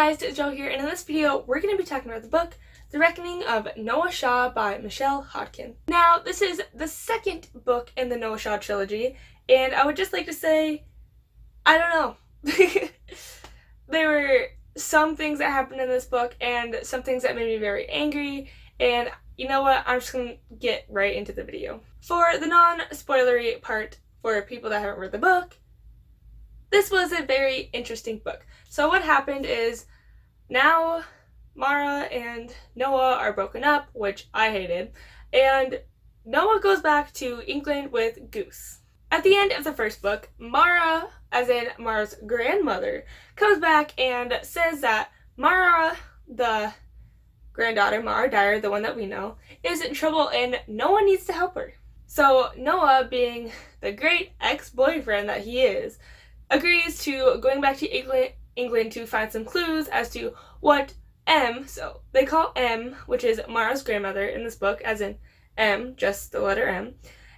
guys, it's Joe here, and in this video, we're going to be talking about the book, The Reckoning of Noah Shaw by Michelle Hodkin. Now, this is the second book in the Noah Shaw trilogy, and I would just like to say, I don't know. There were some things that happened in this book, and some things that made me very angry, and you know what, I'm just going to get right into the video. For the non-spoilery part, for people that haven't read the book, this was a very interesting book. So what happened is, now Mara and Noah are broken up, which I hated, and Noah goes back to England with Goose. At the end of the first book, Mara, as in Mara's grandmother, comes back and says that Mara, the granddaughter, Mara Dyer, the one that we know, is in trouble and Noah needs to help her. So Noah, being the great ex-boyfriend that he is, agrees to going back to England to find some clues as to what M, so they call M, which is Mara's grandmother in this book, as in M, just the letter M,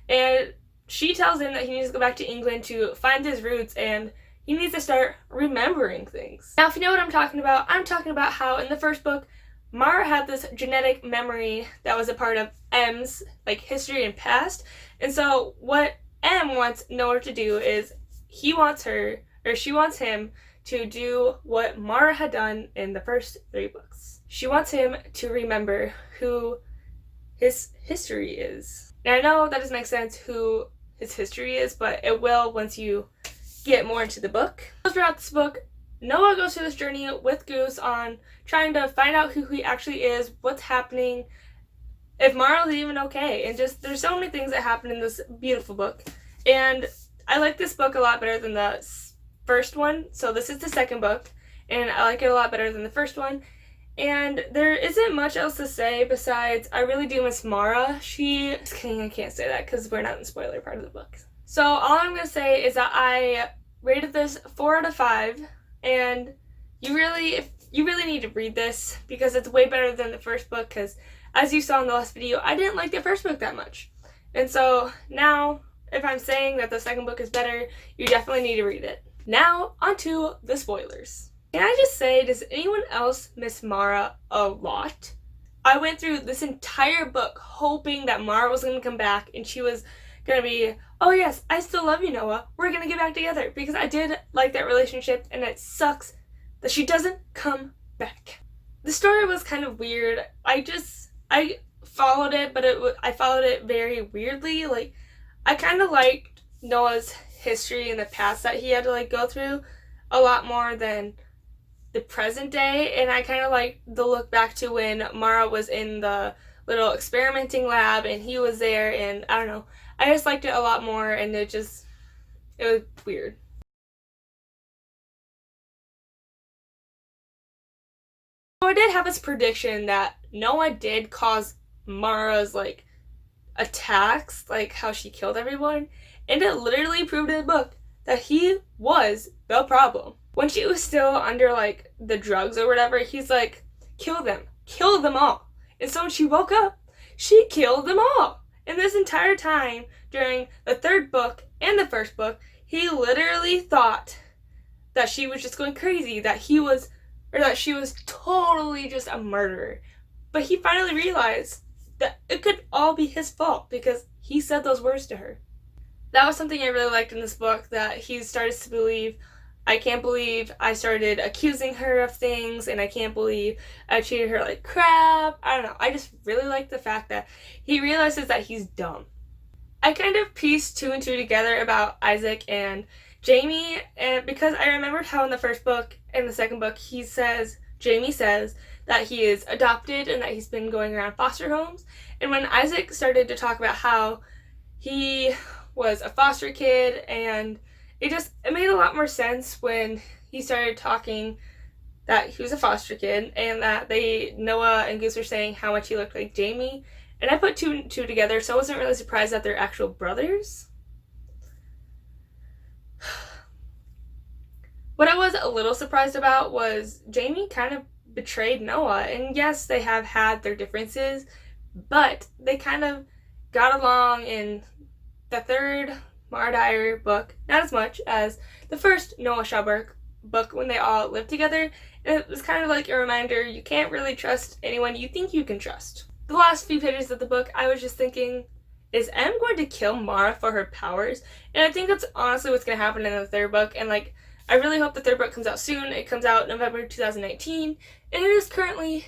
and she tells him that he needs to go back to England to find his roots and he needs to start remembering things. Now, if you know what I'm talking about how in the first book, Mara had this genetic memory that was a part of M's history and past, and so what M wants Noah to do is she wants him to do what Mara had done in the first 3 books. She wants him to remember who his history is. Now, I know that doesn't make sense who his history is, but it will once you get more into the book. Throughout this book, Noah goes through this journey with Goose on trying to find out who he actually is, what's happening, if Mara's even okay, and just there's so many things that happen in this beautiful book. And I like this book a lot better than the first one, so this is the second book, and I like it a lot better than the first one. And there isn't much else to say besides I really do miss Mara. I can't say that because we're not in the spoiler part of the book. So all I'm going to say is that I rated this 4 out of 5, and you really need to read this because it's way better than the first book, because as you saw in the last video, I didn't like the first book that much. And so now, if I'm saying that the second book is better, you definitely need to read it. Now, onto the spoilers. Can I just say, does anyone else miss Mara a lot? I went through this entire book hoping that Mara was going to come back and she was going to be, oh yes, I still love you, Noah. We're going to get back together, because I did like that relationship, and it sucks that she doesn't come back. The story was kind of weird. I followed it, but I followed it very weirdly. I kind of liked Noah's history in the past that he had to go through a lot more than the present day, and I kind of like the look back to when Mara was in the little experimenting lab and he was there, and I don't know, I just liked it a lot more, and it was weird. So I did have this prediction that Noah did cause Mara's attacks, how she killed everyone, and it literally proved in the book that he was the problem. When she was still under the drugs or whatever, he's like, kill them all. And so when she woke up, she killed them all. And this entire time during the 3rd book and the 1st book, he literally thought that she was just going crazy, that she was totally just a murderer. But he finally realized that it could all be his fault because he said those words to her. That was something I really liked in this book, that he started to believe, I can't believe I started accusing her of things, and I can't believe I treated her like crap. I don't know. I just really like the fact that he realizes that he's dumb. I kind of pieced 2 and 2 together about Isaac and Jamie, and because I remembered how in the first book and the second book Jamie says that he is adopted and that he's been going around foster homes. And when Isaac started to talk about how he was a foster kid, and it made a lot more sense when he started talking that he was a foster kid, and that Noah and Goose were saying how much he looked like Jamie. And I put 2 and 2 together, so I wasn't really surprised that they're actual brothers. What I was a little surprised about was Jamie kind of betrayed Noah, and yes, they have had their differences, but they kind of got along in the 3rd Mara Dyer book, not as much as the first Noah Shaw book when they all lived together, And it was kind of like a reminder you can't really trust anyone you think you can trust. The last few pages of the book, I was just thinking, is Em going to kill Mara for her powers? And I think that's honestly what's going to happen in the third book. And like, I really hope the third book comes out soon. It comes out November 2019, and it is currently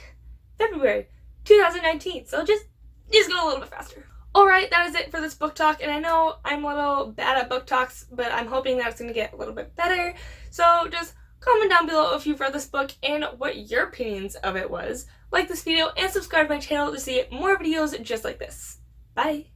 February 2019. So just go a little bit faster. Alright, that is it for this book talk, and I know I'm a little bad at book talks, but I'm hoping that it's going to get a little bit better. So just comment down below if you've read this book and what your opinions of it was. Like this video and subscribe to my channel to see more videos just like this. Bye!